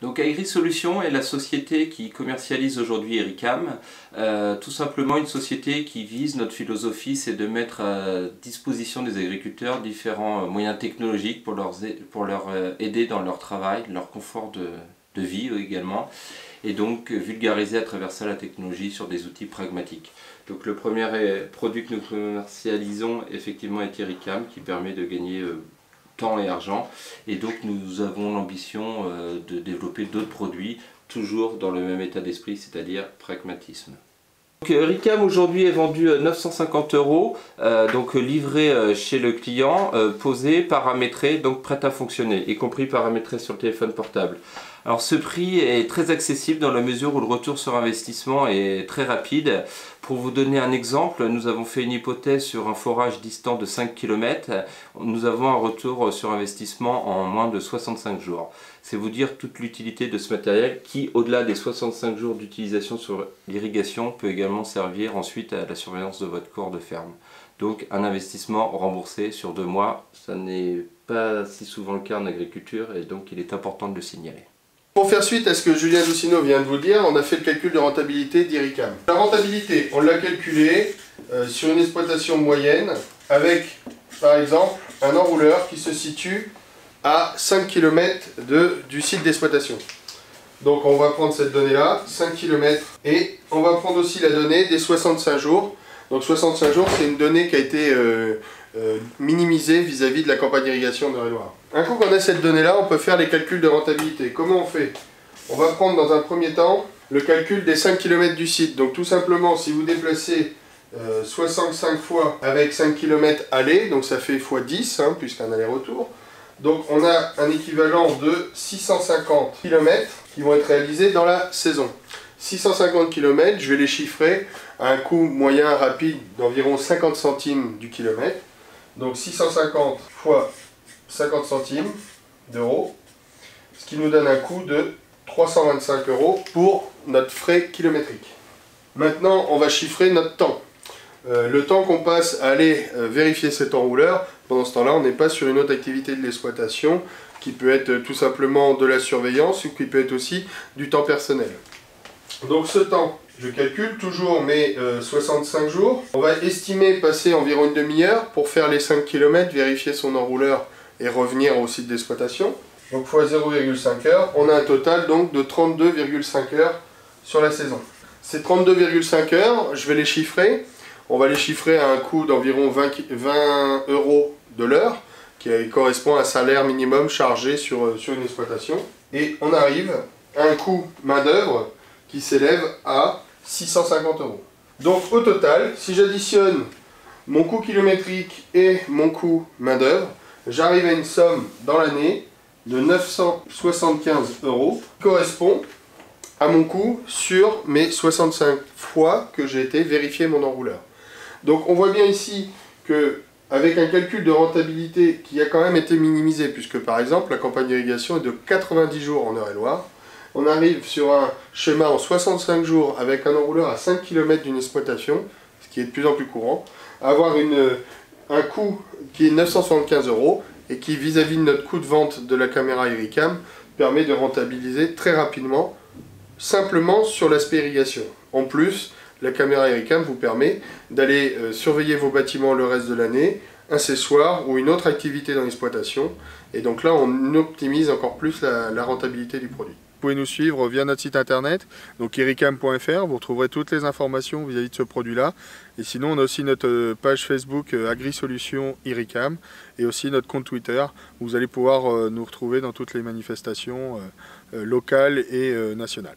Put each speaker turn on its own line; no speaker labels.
Donc AgriSolutions est la société qui commercialise aujourd'hui Ericam, tout simplement une société qui vise, notre philosophie, c'est de mettre à disposition des agriculteurs différents moyens technologiques pour leur aider dans leur travail, leur confort de vie également, et donc vulgariser à travers ça la technologie sur des outils pragmatiques. Donc le premier produit que nous commercialisons effectivement est Ericam, qui permet de gagner temps et argent, et donc nous avons l'ambition de développer d'autres produits toujours dans le même état d'esprit, c'est-à-dire pragmatisme. Donc Ericam aujourd'hui est vendu à 950 €, donc livré chez le client, posé, paramétré, donc prêt à fonctionner, y compris paramétré sur le téléphone portable. Alors ce prix est très accessible dans la mesure où le retour sur investissement est très rapide. Pour vous donner un exemple, nous avons fait une hypothèse sur un forage distant de 5 km. Nous avons un retour sur investissement en moins de 65 jours. C'est vous dire toute l'utilité de ce matériel qui, au-delà des 65 jours d'utilisation sur l'irrigation, peut également servir ensuite à la surveillance de votre corps de ferme. Donc un investissement remboursé sur 2 mois, ça n'est pas si souvent le cas en agriculture et donc il est important de le signaler.
Pour faire suite à ce que Julien Doucineau vient de vous dire, on a fait le calcul de rentabilité d'Ericam. La rentabilité, on l'a calculée sur une exploitation moyenne avec, par exemple, un enrouleur qui se situe à 5 km du site d'exploitation. Donc on va prendre cette donnée-là, 5 km, et on va prendre aussi la donnée des 65 jours. Donc 65 jours, c'est une donnée qui a été minimisée vis-à-vis de la campagne d'irrigation d'Eure-et-Loir. Un coup qu'on a cette donnée-là, on peut faire les calculs de rentabilité. Comment on fait? On va prendre dans un premier temps le calcul des 5 km du site. Donc tout simplement, si vous déplacez 65 fois avec 5 km aller, donc ça fait x 10, puisqu'un aller-retour. Donc on a un équivalent de 650 km qui vont être réalisés dans la saison. 650 km, je vais les chiffrer à un coût moyen rapide d'environ 50 centimes du kilomètre. Donc 650 fois 50 centimes d'euros, ce qui nous donne un coût de 325 € pour notre frais kilométrique. Maintenant, on va chiffrer notre temps. Le temps qu'on passe à aller vérifier cet enrouleur, pendant ce temps-là, on n'est pas sur une autre activité de l'exploitation qui peut être tout simplement de la surveillance ou qui peut être aussi du temps personnel. Donc ce temps, je calcule toujours mes 65 jours. On va estimer passer environ une demi-heure pour faire les 5 km, vérifier son enrouleur et revenir au site d'exploitation. Donc fois 0,5 heures, on a un total donc de 32,5 heures sur la saison. Ces 32,5 heures, je vais les chiffrer. On va les chiffrer à un coût d'environ 20 € de l'heure, qui correspond à un salaire minimum chargé sur une exploitation. Et on arrive à un coût main-d'œuvre qui s'élève à 650 €. Donc au total, si j'additionne mon coût kilométrique et mon coût main-d'œuvre, j'arrive à une somme dans l'année de 975 €, qui correspond à mon coût sur mes 65 fois que j'ai été vérifier mon enrouleur. Donc on voit bien ici que avec un calcul de rentabilité qui a quand même été minimisé, puisque par exemple la campagne d'irrigation est de 90 jours en Eure-et-Loir, on arrive sur un schéma en 65 jours avec un enrouleur à 5 km d'une exploitation, ce qui est de plus en plus courant, à avoir un coût qui est 975 € et qui, vis-à-vis de notre coût de vente de la caméra Ericam, permet de rentabiliser très rapidement, simplement sur l'aspect irrigation. En plus, la caméra Ericam vous permet d'aller surveiller vos bâtiments le reste de l'année, un séchoir ou une autre activité dans l'exploitation, et donc là on optimise encore plus la rentabilité du produit. Vous pouvez nous suivre via notre site internet, donc ericam.fr, vous retrouverez toutes les informations vis-à-vis de ce produit-là. Et sinon, on a aussi notre page Facebook AgriSolutions Ericam et aussi notre compte Twitter, où vous allez pouvoir nous retrouver dans toutes les manifestations locales et nationales.